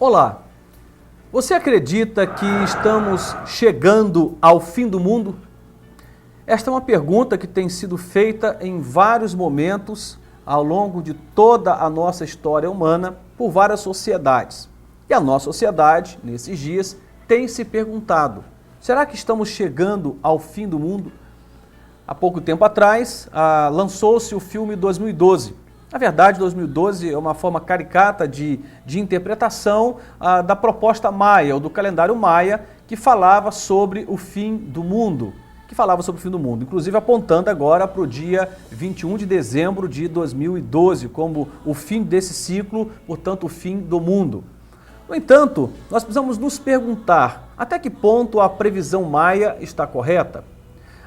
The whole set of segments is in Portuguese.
Olá, você acredita que estamos chegando ao fim do mundo? Esta é uma pergunta que tem sido feita em vários momentos ao longo de toda a nossa história humana por várias sociedades. E a nossa sociedade, nesses dias, tem se perguntado: será que estamos chegando ao fim do mundo? Há pouco tempo atrás, lançou-se o filme 2012. Na verdade, 2012 é uma forma caricata de interpretação da proposta maia, ou do calendário maia, que falava sobre o fim do mundo. Inclusive apontando agora para o dia 21 de dezembro de 2012, como o fim desse ciclo, portanto, o fim do mundo. No entanto, nós precisamos nos perguntar até que ponto a previsão maia está correta.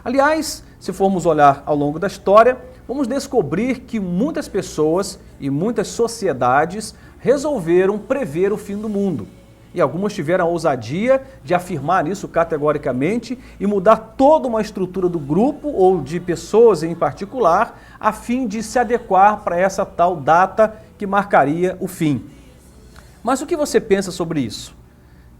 Aliás, se formos olhar ao longo da história, vamos descobrir que muitas pessoas e muitas sociedades resolveram prever o fim do mundo. E algumas tiveram a ousadia de afirmar isso categoricamente e mudar toda uma estrutura do grupo ou de pessoas em particular, a fim de se adequar para essa tal data que marcaria o fim. Mas o que você pensa sobre isso?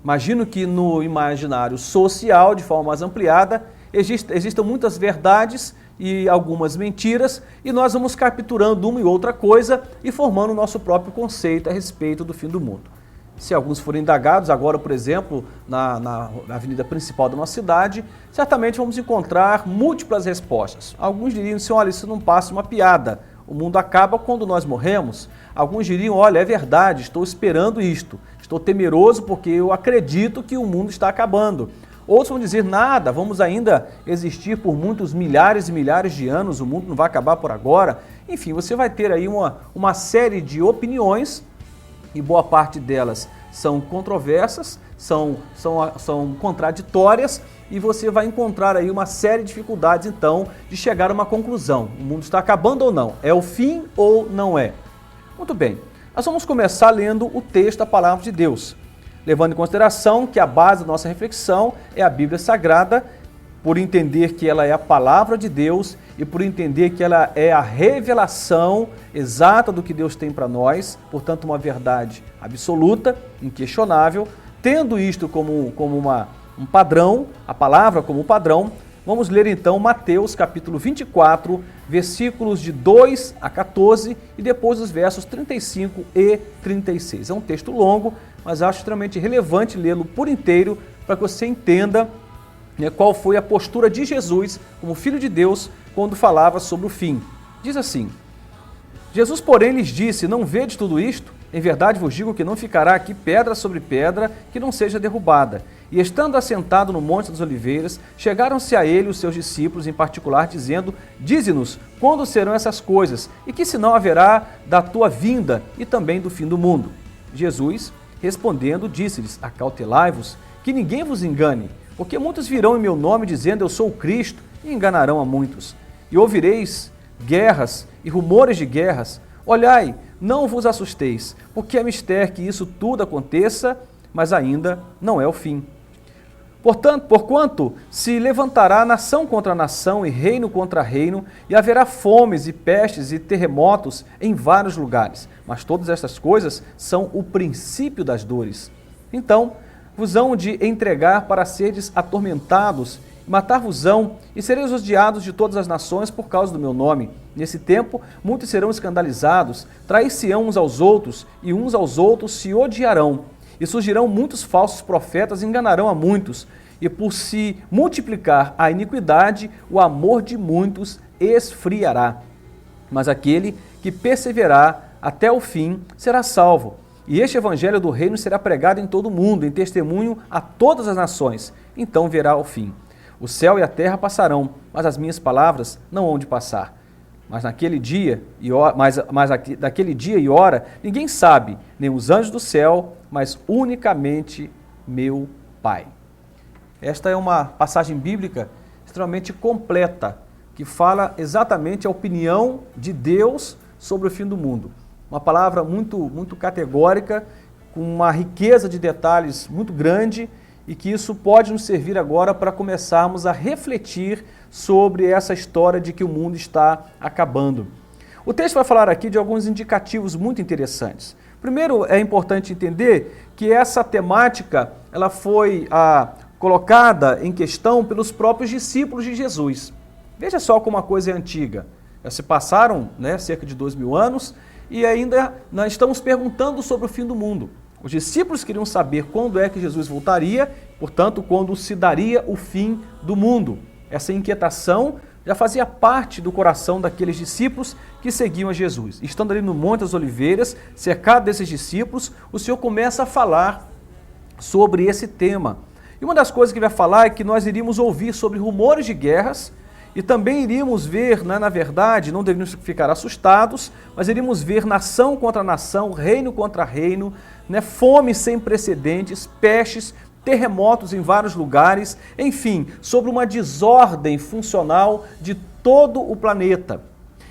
Imagino que no imaginário social, de forma mais ampliada, existam muitas verdades e algumas mentiras, e nós vamos capturando uma e outra coisa e formando o nosso próprio conceito a respeito do fim do mundo. Se alguns forem indagados, agora, por exemplo, na avenida principal da nossa cidade, certamente vamos encontrar múltiplas respostas. Alguns diriam assim: olha, isso não passa uma piada, o mundo acaba quando nós morremos. Alguns diriam: olha, é verdade, estou esperando isto, estou temeroso porque eu acredito que o mundo está acabando. Outros vão dizer: nada, vamos ainda existir por muitos milhares e milhares de anos, o mundo não vai acabar por agora. Enfim, você vai ter aí uma série de opiniões, e boa parte delas são controversas, são contraditórias, e você vai encontrar aí uma série de dificuldades, então, de chegar a uma conclusão. O mundo está acabando ou não? É o fim ou não é? Muito bem, nós vamos começar lendo o texto da Palavra de Deus, levando em consideração que a base da nossa reflexão é a Bíblia Sagrada, por entender que ela é a Palavra de Deus e por entender que ela é a revelação exata do que Deus tem para nós, portanto uma verdade absoluta, inquestionável. Tendo isto como um padrão, a palavra como padrão, vamos ler então Mateus capítulo 24, versículos de 2 a 14 e depois os versos 35 e 36. É um texto longo, mas acho extremamente relevante lê-lo por inteiro para que você entenda qual foi a postura de Jesus como Filho de Deus quando falava sobre o fim. Diz assim: Jesus, porém, lhes disse: não vedes tudo isto? Em verdade vos digo que não ficará aqui pedra sobre pedra que não seja derrubada. E estando assentado no Monte das Oliveiras, chegaram-se a ele os seus discípulos, em particular, dizendo: dize-nos, quando serão essas coisas? E que sinal haverá da tua vinda e também do fim do mundo? Jesus, respondendo, disse-lhes: acautelai-vos, que ninguém vos engane, porque muitos virão em meu nome, dizendo: eu sou o Cristo, e enganarão a muitos. E ouvireis guerras e rumores de guerras. Olhai, não vos assusteis, porque é mister que isso tudo aconteça, mas ainda não é o fim. Porquanto se levantará nação contra nação e reino contra reino, e haverá fomes e pestes e terremotos em vários lugares. Mas todas estas coisas são o princípio das dores. Então vos hão de entregar para serdes atormentados, matar-vos-ão, e sereis odiados de todas as nações por causa do meu nome. Nesse tempo, muitos serão escandalizados, trair-se-ão uns aos outros, e uns aos outros se odiarão. E surgirão muitos falsos profetas e enganarão a muitos. E por se multiplicar a iniquidade, o amor de muitos esfriará. Mas aquele que perseverar até o fim será salvo. E este evangelho do reino será pregado em todo o mundo, em testemunho a todas as nações. Então verá o fim. O céu e a terra passarão, mas as minhas palavras não hão de passar. Mas daquele dia e hora, ninguém sabe, nem os anjos do céu, mas unicamente meu Pai. Esta é uma passagem bíblica extremamente completa, que fala exatamente a opinião de Deus sobre o fim do mundo. Uma palavra muito categórica, com uma riqueza de detalhes muito grande, e que isso pode nos servir agora para começarmos a refletir sobre essa história de que o mundo está acabando. O texto vai falar aqui de alguns indicativos muito interessantes. Primeiro, é importante entender que essa temática ela foi colocada em questão pelos próprios discípulos de Jesus. Veja só como a coisa é antiga. Já se passaram cerca de 2000 anos e ainda nós estamos perguntando sobre o fim do mundo. Os discípulos queriam saber quando é que Jesus voltaria, portanto, quando se daria o fim do mundo. Essa inquietação já fazia parte do coração daqueles discípulos que seguiam a Jesus. Estando ali no Monte das Oliveiras, cercado desses discípulos, o Senhor começa a falar sobre esse tema. E uma das coisas que ele vai falar é que nós iríamos ouvir sobre rumores de guerras e também iríamos ver, na verdade, não deveríamos ficar assustados, mas iríamos ver nação contra nação, reino contra reino, fome sem precedentes, pestes, terremotos em vários lugares, enfim, sobre uma desordem funcional de todo o planeta.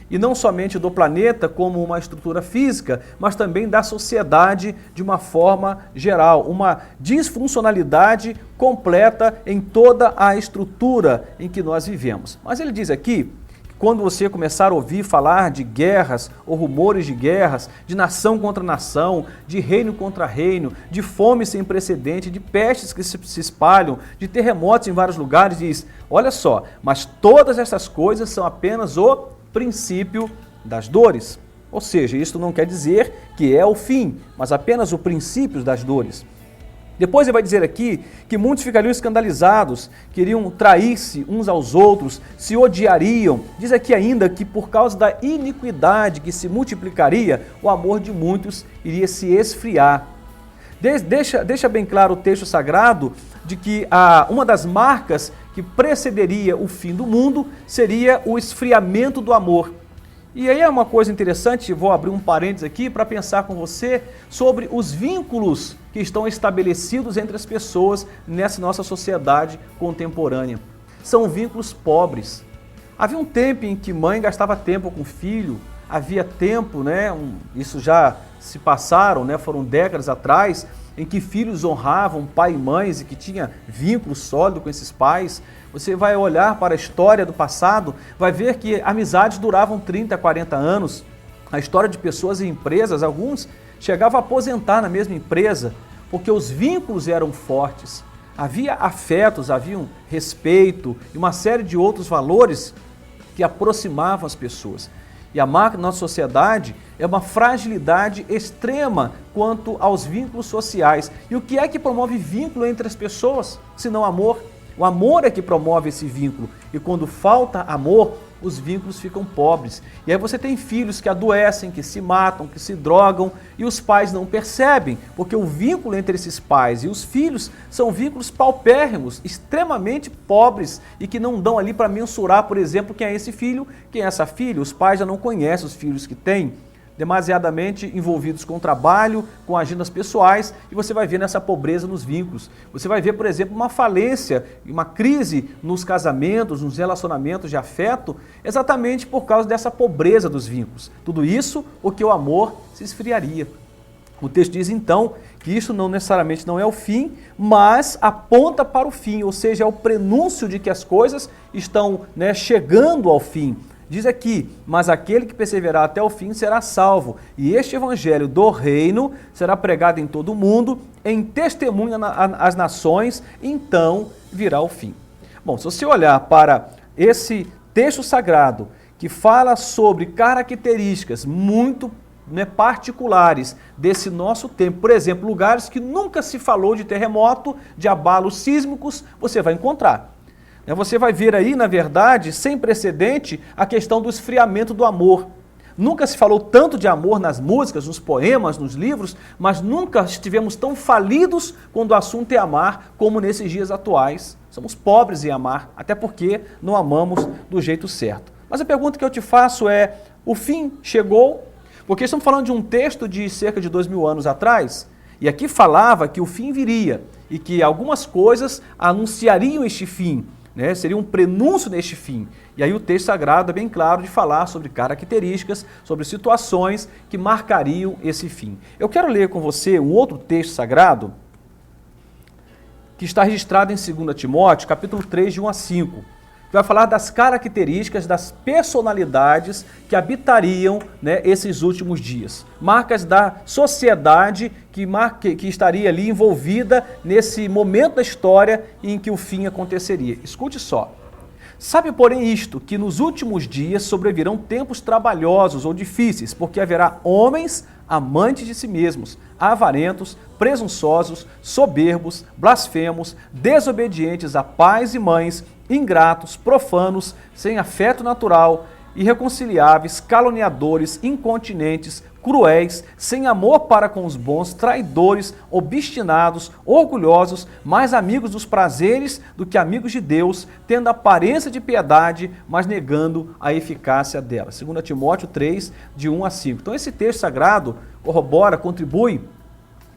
E não somente do planeta como uma estrutura física, mas também da sociedade de uma forma geral, uma disfuncionalidade completa em toda a estrutura em que nós vivemos. Mas ele diz aqui, quando você começar a ouvir falar de guerras ou rumores de guerras, de nação contra nação, de reino contra reino, de fome sem precedente, de pestes que se espalham, de terremotos em vários lugares, diz, olha só, mas todas essas coisas são apenas o princípio das dores. Ou seja, isso não quer dizer que é o fim, mas apenas o princípio das dores. Depois ele vai dizer aqui que muitos ficariam escandalizados, queriam trair-se uns aos outros, se odiariam. Diz aqui ainda que por causa da iniquidade que se multiplicaria, o amor de muitos iria se esfriar. Deixa bem claro o texto sagrado de que uma das marcas que precederia o fim do mundo seria o esfriamento do amor. E aí é uma coisa interessante, vou abrir um parênteses aqui para pensar com você sobre os vínculos que estão estabelecidos entre as pessoas nessa nossa sociedade contemporânea. São vínculos pobres. Havia um tempo em que mãe gastava tempo com o filho, havia tempo, isso já se passaram, foram décadas atrás, em que filhos honravam pai e mães e que tinha vínculo sólido com esses pais. Você vai olhar para a história do passado, vai ver que amizades duravam 30, 40 anos. A história de pessoas e empresas, alguns chegavam a aposentar na mesma empresa, porque os vínculos eram fortes. Havia afetos, havia um respeito e uma série de outros valores que aproximavam as pessoas. E a marca da nossa sociedade é uma fragilidade extrema quanto aos vínculos sociais. E o que é que promove vínculo entre as pessoas, se não amor? O amor é que promove esse vínculo. E quando falta amor, os vínculos ficam pobres. E aí você tem filhos que adoecem, que se matam, que se drogam, e os pais não percebem, porque o vínculo entre esses pais e os filhos são vínculos paupérrimos, extremamente pobres, e que não dão ali para mensurar, por exemplo, quem é esse filho, quem é essa filha. Os pais já não conhecem os filhos que têm, demasiadamente envolvidos com o trabalho, com agendas pessoais, e você vai ver nessa pobreza nos vínculos. Você vai ver, por exemplo, uma falência, uma crise nos casamentos, nos relacionamentos de afeto, exatamente por causa dessa pobreza dos vínculos. Tudo isso porque o amor se esfriaria. O texto diz então que isso não necessariamente não é o fim, mas aponta para o fim, ou seja, é o prenúncio de que as coisas estão chegando ao fim. Diz aqui, mas aquele que perseverar até o fim será salvo, e este evangelho do reino será pregado em todo o mundo, em testemunho às nações, então virá o fim. Bom, se você olhar para esse texto sagrado, que fala sobre características muito particulares desse nosso tempo, por exemplo, lugares que nunca se falou de terremoto, de abalos sísmicos, você vai encontrar. Você vai ver aí, na verdade, sem precedente, a questão do esfriamento do amor. Nunca se falou tanto de amor nas músicas, nos poemas, nos livros, mas nunca estivemos tão falidos quando o assunto é amar como nesses dias atuais. Somos pobres em amar, até porque não amamos do jeito certo. Mas a pergunta que eu te faço é, o fim chegou? Porque estamos falando de um texto de cerca de 2000 anos atrás, e aqui falava que o fim viria, e que algumas coisas anunciariam este fim. Seria um prenúncio neste fim. E aí o texto sagrado é bem claro de falar sobre características, sobre situações que marcariam esse fim. Eu quero ler com você um outro texto sagrado que está registrado em 2 Timóteo, capítulo 3, de 1 a 5. que vai falar das características, das personalidades que habitariam, né, esses últimos dias. Marcas da sociedade que estaria ali envolvida nesse momento da história em que o fim aconteceria. Escute só. Sabe, porém, isto, que nos últimos dias sobrevirão tempos trabalhosos ou difíceis, porque haverá homens amantes de si mesmos, avarentos, presunçosos, soberbos, blasfemos, desobedientes a pais e mães, ingratos, profanos, sem afeto natural, irreconciliáveis, caluniadores, incontinentes, cruéis, sem amor para com os bons, traidores, obstinados, orgulhosos, mais amigos dos prazeres do que amigos de Deus, tendo aparência de piedade, mas negando a eficácia dela. 2 Timóteo 3, de 1 a 5. Então esse texto sagrado corrobora, contribui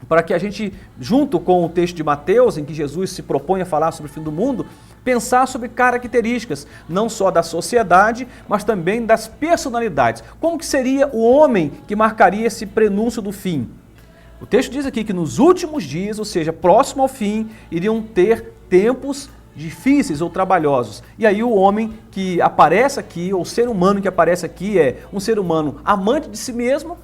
para que a gente, junto com o texto de Mateus, em que Jesus se propõe a falar sobre o fim do mundo, pensar sobre características, não só da sociedade, mas também das personalidades. Como que seria o homem que marcaria esse prenúncio do fim? O texto diz aqui que nos últimos dias, ou seja, próximo ao fim, iriam ter tempos difíceis ou trabalhosos. E aí o homem que aparece aqui, ou o ser humano que aparece aqui é um ser humano amante de si mesmo,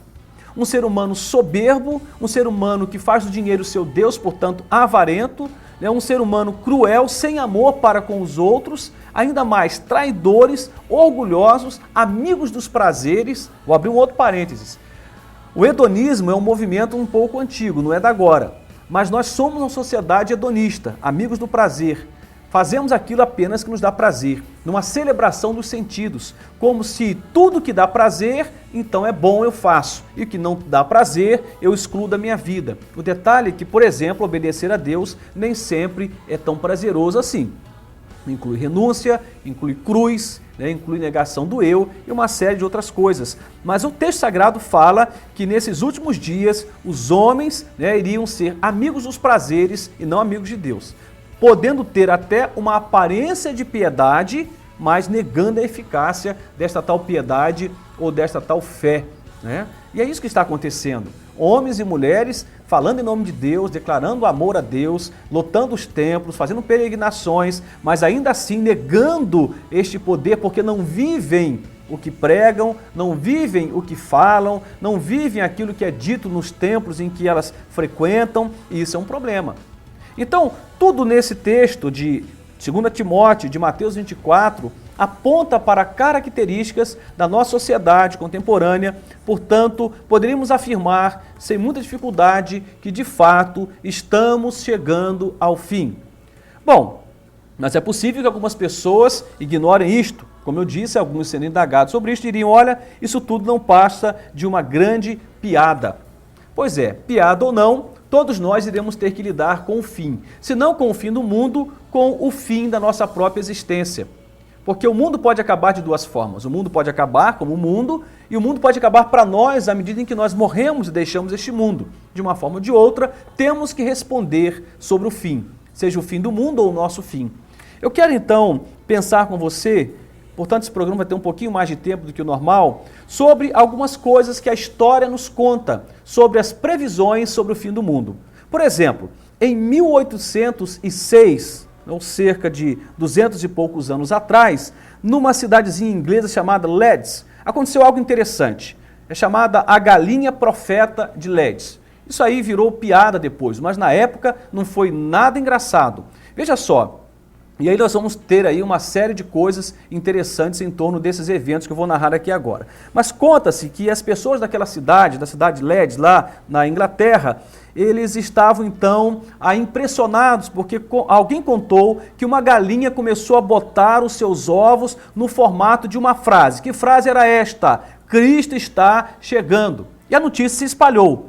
um ser humano soberbo, um ser humano que faz do dinheiro seu Deus, portanto avarento, um ser humano cruel, sem amor para com os outros, ainda mais traidores, orgulhosos, amigos dos prazeres. Vou abrir um outro parênteses. O hedonismo é um movimento um pouco antigo, não é da agora, mas nós somos uma sociedade hedonista, amigos do prazer. Fazemos aquilo apenas que nos dá prazer, numa celebração dos sentidos, como se tudo que dá prazer, então é bom, eu faço, e o que não dá prazer, eu excluo da minha vida. O detalhe é que, por exemplo, obedecer a Deus nem sempre é tão prazeroso assim. Inclui renúncia, inclui cruz, inclui negação do eu e uma série de outras coisas. Mas o texto sagrado fala que nesses últimos dias os homens iriam ser amigos dos prazeres e não amigos de Deus, podendo ter até uma aparência de piedade, mas negando a eficácia desta tal piedade ou desta tal fé, né? E é isso que está acontecendo. Homens e mulheres falando em nome de Deus, declarando amor a Deus, lotando os templos, fazendo peregrinações, mas ainda assim negando este poder, porque não vivem o que pregam, não vivem o que falam, não vivem aquilo que é dito nos templos em que elas frequentam, e isso é um problema. Então, tudo nesse texto de 2 Timóteo, de Mateus 24, aponta para características da nossa sociedade contemporânea. Portanto, poderíamos afirmar, sem muita dificuldade, que de fato estamos chegando ao fim. Bom, mas é possível que algumas pessoas ignorem isto. Como eu disse, alguns sendo indagados sobre isto diriam, olha, isso tudo não passa de uma grande piada. Pois é, piada ou não, todos nós iremos ter que lidar com o fim. Se não com o fim do mundo, com o fim da nossa própria existência. Porque o mundo pode acabar de duas formas. O mundo pode acabar como o mundo, e o mundo pode acabar para nós à medida em que nós morremos e deixamos este mundo. De uma forma ou de outra, temos que responder sobre o fim, seja o fim do mundo ou o nosso fim. Eu quero então pensar com você, portanto esse programa vai ter um pouquinho mais de tempo do que o normal, sobre algumas coisas que a história nos conta, sobre as previsões sobre o fim do mundo. Por exemplo, em 1806, ou cerca de 200 e poucos anos atrás, numa cidadezinha inglesa chamada Leeds, aconteceu algo interessante. É chamada a Galinha Profeta de Leeds. Isso aí virou piada depois, mas na época não foi nada engraçado. Veja só, e aí nós vamos ter aí uma série de coisas interessantes em torno desses eventos que eu vou narrar aqui agora. Mas conta-se que as pessoas daquela cidade, da cidade de Leeds, lá na Inglaterra, eles estavam então impressionados porque alguém contou que uma galinha começou a botar os seus ovos no formato de uma frase. Que frase era esta? Cristo está chegando. E a notícia se espalhou.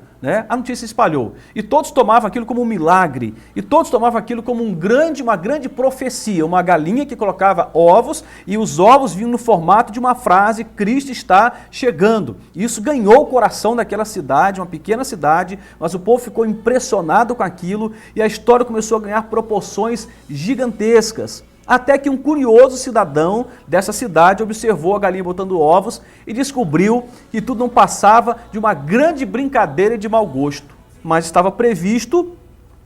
A notícia se espalhou e todos tomavam aquilo como um milagre, e todos tomavam aquilo como uma grande profecia, uma galinha que colocava ovos e os ovos vinham no formato de uma frase, Cristo está chegando. E isso ganhou o coração daquela cidade, uma pequena cidade, mas o povo ficou impressionado com aquilo e a história começou a ganhar proporções gigantescas. Até que um curioso cidadão dessa cidade observou a galinha botando ovos e descobriu que tudo não passava de uma grande brincadeira de mau gosto. Mas estava previsto,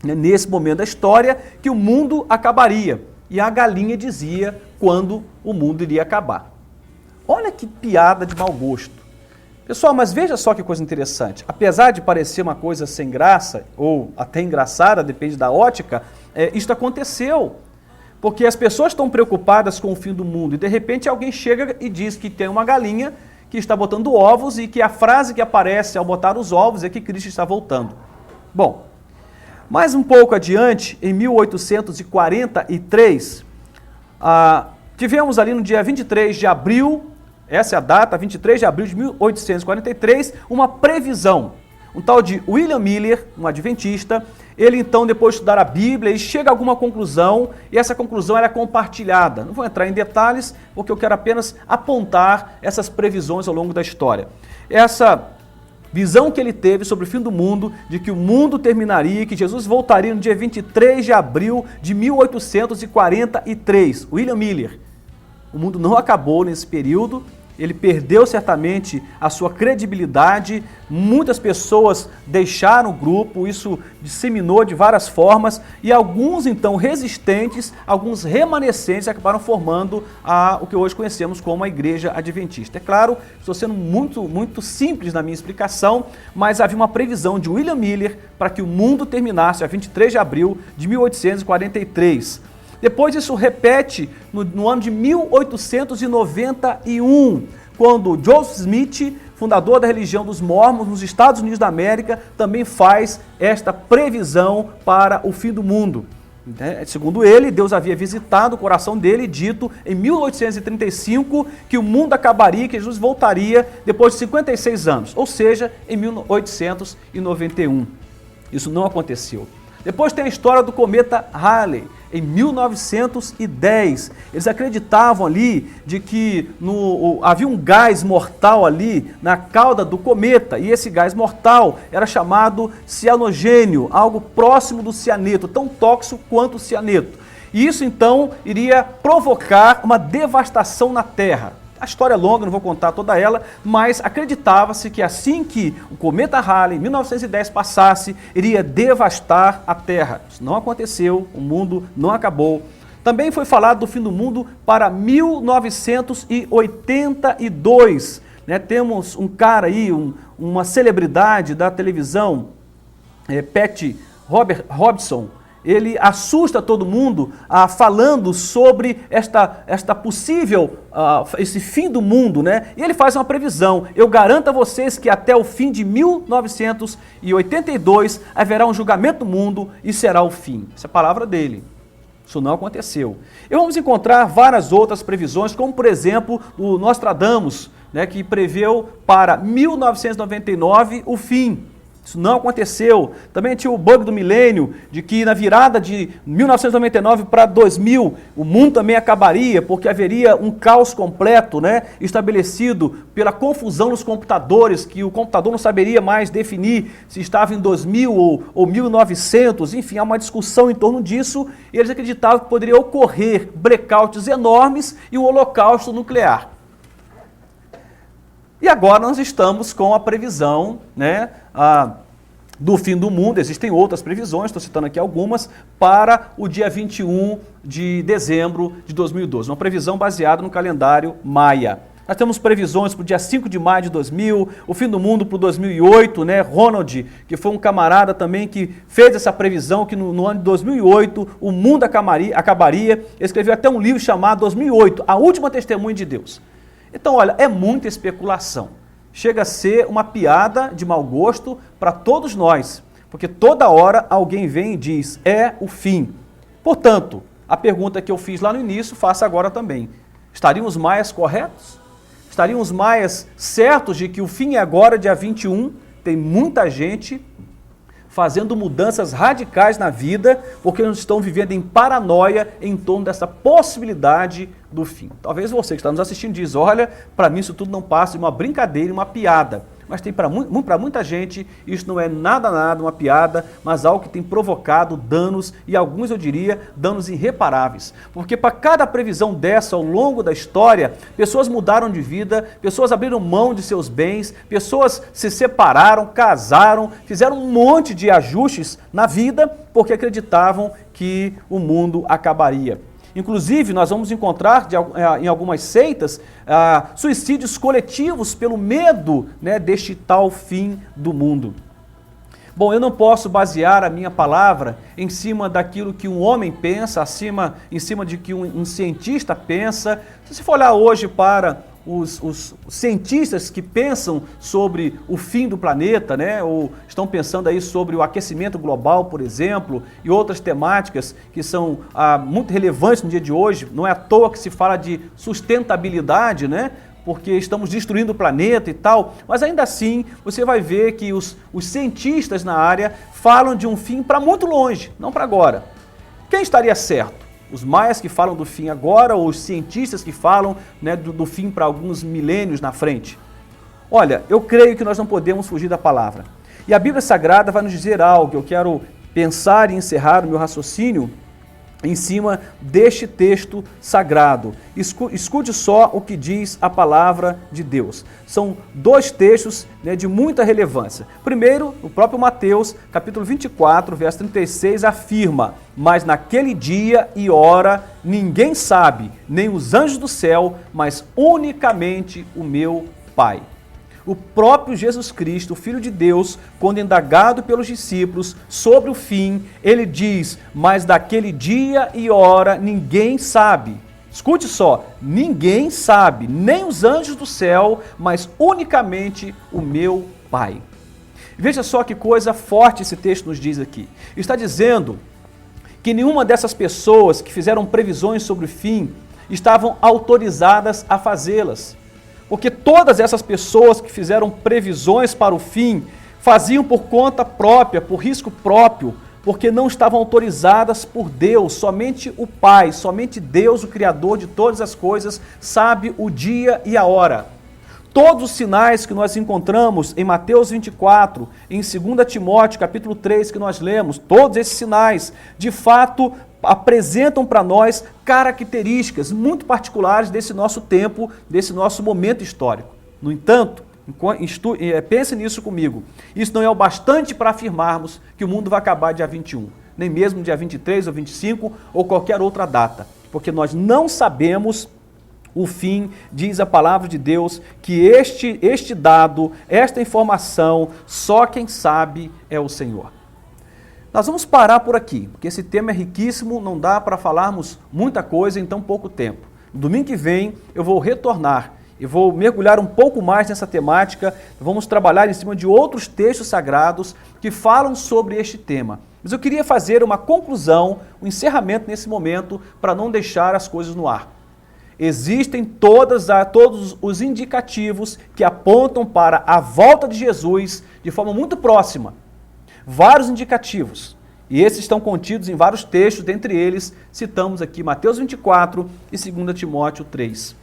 nesse momento da história, que o mundo acabaria. e a galinha dizia quando o mundo iria acabar. Olha que piada de mau gosto. Pessoal, mas veja só que coisa interessante. Apesar de parecer uma coisa sem graça, ou até engraçada, depende da ótica, isto aconteceu. Porque as pessoas estão preocupadas com o fim do mundo e de repente alguém chega e diz que tem uma galinha que está botando ovos e que a frase que aparece ao botar os ovos é que Cristo está voltando. Bom, mais um pouco adiante, em 1843, tivemos ali no dia 23 de abril, essa é a data, 23 de abril de 1843, uma previsão. Um tal de William Miller, um adventista, ele então, depois de estudar a Bíblia, ele chega a alguma conclusão e essa conclusão era compartilhada. Não vou entrar em detalhes, porque eu quero apenas apontar essas previsões ao longo da história. Essa visão que ele teve sobre o fim do mundo, de que o mundo terminaria, que Jesus voltaria no dia 23 de abril de 1843. William Miller. O mundo não acabou nesse período, ele perdeu certamente a sua credibilidade, muitas pessoas deixaram o grupo, isso disseminou de várias formas e alguns então resistentes, alguns remanescentes acabaram formando o que hoje conhecemos como a Igreja Adventista. É claro, estou sendo muito simples na minha explicação, mas havia uma previsão de William Miller para que o mundo terminasse a 23 de abril de 1843. Depois isso repete no ano de 1891, quando Joseph Smith, fundador da religião dos Mormons nos Estados Unidos da América, também faz esta previsão para o fim do mundo. Segundo ele, Deus havia visitado o coração dele e dito em 1835 que o mundo acabaria, que Jesus voltaria depois de 56 anos, ou seja, em 1891. Isso não aconteceu. Depois tem a história do cometa Halley, em 1910. Eles acreditavam ali de que havia um gás mortal ali na cauda do cometa, e esse gás mortal era chamado cianogênio, algo próximo do cianeto, tão tóxico quanto o cianeto. E isso então iria provocar uma devastação na Terra. A história é longa, não vou contar toda ela, mas acreditava-se que assim que o cometa Halley, em 1910, passasse, iria devastar a Terra. Isso não aconteceu, o mundo não acabou. Também foi falado do fim do mundo para 1982. Temos um cara aí, uma celebridade da televisão, Pat Robertson. Ele assusta todo mundo falando sobre esta possível, esse fim do mundo, E ele faz uma previsão. Eu garanto a vocês que até o fim de 1982 haverá um julgamento do mundo e será o fim. Essa é a palavra dele. Isso não aconteceu. E vamos encontrar várias outras previsões, como por exemplo o Nostradamus, que preveu para 1999 o fim. Isso não aconteceu. Também tinha o bug do milênio, de que na virada de 1999 para 2000, o mundo também acabaria, porque haveria um caos completo, estabelecido pela confusão nos computadores, que o computador não saberia mais definir se estava em 2000 ou 1900, enfim, há uma discussão em torno disso, e eles acreditavam que poderia ocorrer blackouts enormes e um holocausto nuclear. E agora nós estamos com a previsão do fim do mundo. Existem outras previsões, estou citando aqui algumas, para o dia 21 de dezembro de 2012. Uma previsão baseada no calendário maia. Nós temos previsões para o dia 5 de maio de 2000, o fim do mundo para o 2008, Ronald, que foi um camarada também que fez essa previsão que no ano de 2008 o mundo acabaria. Ele escreveu até um livro chamado 2008, A Última Testemunha de Deus. Então, olha, é muita especulação. Chega a ser uma piada de mau gosto para todos nós, porque toda hora alguém vem e diz, é o fim. Portanto, a pergunta que eu fiz lá no início, faço agora também. Estariam os maias corretos? Estariam os maias certos de que o fim é agora, dia 21? Tem muita gente fazendo mudanças radicais na vida, porque eles estão vivendo em paranoia em torno dessa possibilidade do fim. Talvez você que está nos assistindo diz, olha, para mim isso tudo não passa de uma brincadeira, uma piada. Mas tem para muita gente, isso não é nada uma piada, mas algo que tem provocado danos, e alguns eu diria, danos irreparáveis. Porque para cada previsão dessa ao longo da história, pessoas mudaram de vida, pessoas abriram mão de seus bens, pessoas se separaram, casaram, fizeram um monte de ajustes na vida, porque acreditavam que o mundo acabaria. Inclusive, nós vamos encontrar em algumas seitas suicídios coletivos pelo medo, né, deste tal fim do mundo. Bom, eu não posso basear a minha palavra em cima daquilo que um homem pensa, em cima de que um cientista pensa. Se você for olhar hoje para os cientistas que pensam sobre o fim do planeta, né, ou estão pensando aí sobre o aquecimento global, por exemplo, e outras temáticas que são muito relevantes no dia de hoje, não é à toa que se fala de sustentabilidade, né? Porque estamos destruindo o planeta e tal, mas ainda assim você vai ver que os cientistas na área falam de um fim para muito longe, não para agora. Quem estaria certo? Os maias que falam do fim agora ou os cientistas que falam, né, do fim para alguns milênios na frente? Olha, eu creio que nós não podemos fugir da palavra. E a Bíblia Sagrada vai nos dizer algo. Eu quero pensar e encerrar o meu raciocínio em cima deste texto sagrado. Escute só o que diz a palavra de Deus. São dois textos, né, de muita relevância. Primeiro, o próprio Mateus, capítulo 24, verso 36, afirma: mas naquele dia e hora ninguém sabe, nem os anjos do céu, mas unicamente o meu Pai. O próprio Jesus Cristo, o Filho de Deus, quando indagado pelos discípulos sobre o fim, ele diz: mas daquele dia e hora ninguém sabe. Escute só, ninguém sabe, nem os anjos do céu, mas unicamente o meu Pai. Veja só que coisa forte esse texto nos diz aqui. Está dizendo que nenhuma dessas pessoas que fizeram previsões sobre o fim estavam autorizadas a fazê-las. Porque todas essas pessoas que fizeram previsões para o fim faziam por conta própria, por risco próprio, porque não estavam autorizadas por Deus. Somente o Pai, somente Deus, o Criador de todas as coisas, sabe o dia e a hora. Todos os sinais que nós encontramos em Mateus 24, em 2 Timóteo, capítulo 3, que nós lemos, todos esses sinais, de fato, apresentam para nós características muito particulares desse nosso tempo, desse nosso momento histórico. No entanto, pense nisso comigo, isso não é o bastante para afirmarmos que o mundo vai acabar dia 21, nem mesmo dia 23 ou 25 ou qualquer outra data, porque nós não sabemos o fim. Diz a palavra de Deus que este dado, esta informação, só quem sabe é o Senhor. Nós vamos parar por aqui, porque esse tema é riquíssimo, não dá para falarmos muita coisa em tão pouco tempo. No domingo que vem eu vou retornar e vou mergulhar um pouco mais nessa temática, vamos trabalhar em cima de outros textos sagrados que falam sobre este tema. Mas eu queria fazer uma conclusão, um encerramento nesse momento, para não deixar as coisas no ar. Existem todos os indicativos que apontam para a volta de Jesus de forma muito próxima. Vários indicativos. E esses estão contidos em vários textos, dentre eles citamos aqui Mateus 24 e 2 Timóteo 3.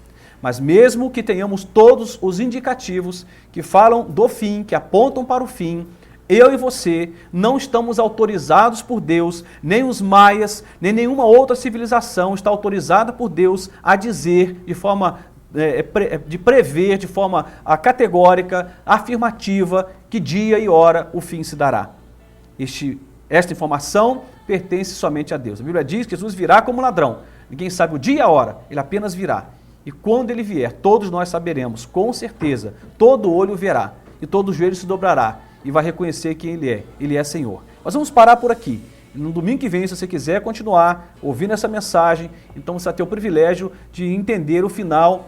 Mas mesmo que tenhamos todos os indicativos que falam do fim, que apontam para o fim, eu e você não estamos autorizados por Deus, nem os maias, nem nenhuma outra civilização está autorizada por Deus a dizer de forma de prever de forma categórica, afirmativa, que dia e hora o fim se dará. Esta informação pertence somente a Deus. A Bíblia diz que Jesus virá como ladrão. Ninguém sabe o dia e a hora, ele apenas virá. E quando ele vier, todos nós saberemos, com certeza, todo olho verá e todo joelho se dobrará e vai reconhecer quem ele é Senhor. Nós vamos parar por aqui. No domingo que vem, se você quiser continuar ouvindo essa mensagem, então você vai ter o privilégio de entender o final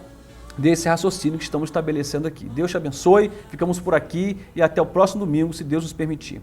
desse raciocínio que estamos estabelecendo aqui. Deus te abençoe, ficamos por aqui e até o próximo domingo, se Deus nos permitir.